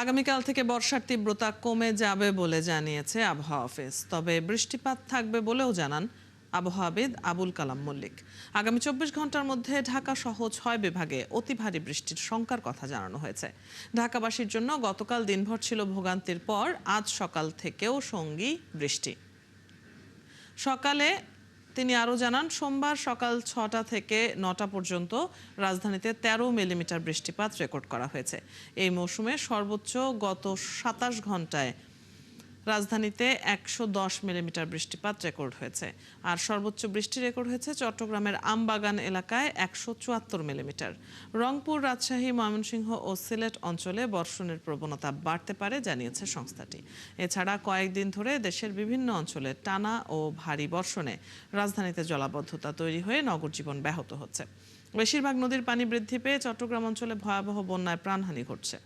আগামীকাল থেকে বর্ষার তীব্রতা কমে যাবে বলে জানিয়েছে আবহাওয়া অফিস। তবে বৃষ্টিপাত থাকবে বলেও জানান আবহাওয়াবিদ আবুল কালাম মল্লিক। আগামী 24 ঘন্টার মধ্যে ঢাকা সহ 6 বিভাগে অতি ভারী বৃষ্টির শঙ্কার কথা জানানো হয়েছে। ঢাকাবাসীর জন্য গতকাল দিনভর ছিল ভোগান্তির পর আজ সকাল থেকেও সঙ্গী বৃষ্টি। সকালে তিনি আরও জানান, সোমবার সকাল 6টা থেকে 9টা পর্যন্ত রাজধানীতে 13 মিলিমিটার বৃষ্টিপাত রেকর্ড করা হয়েছে। এই মৌসুমে সর্বোচ্চ গত 27 ঘন্টায় রাজধানীতে 110 মিলিমিটার বৃষ্টিপাত রেকর্ড হয়েছে। আর সর্বোচ্চ বৃষ্টি রেকর্ড হয়েছে চট্টগ্রামের আমবাগান এলাকায় 174 মিলিমিটার। রংপুর, রাজশাহী, ময়মনসিংহ ও সিলেট অঞ্চলে বর্ষণের প্রবণতা বাড়তে পারে জানিয়েছে সংস্থাটি। এছাড়া কয়েকদিন ধরে দেশের বিভিন্ন অঞ্চলে টানা ও ভারী বর্ষণে রাজধানীতে জলাবদ্ধতা তৈরি হয়ে নগর জীবন ব্যাহত হচ্ছে। বেশিরভাগ নদীর পানি বৃদ্ধি পেয়ে চট্টগ্রাম অঞ্চলে ভয়াবহ বন্যায় প্রাণহানি ঘটছে।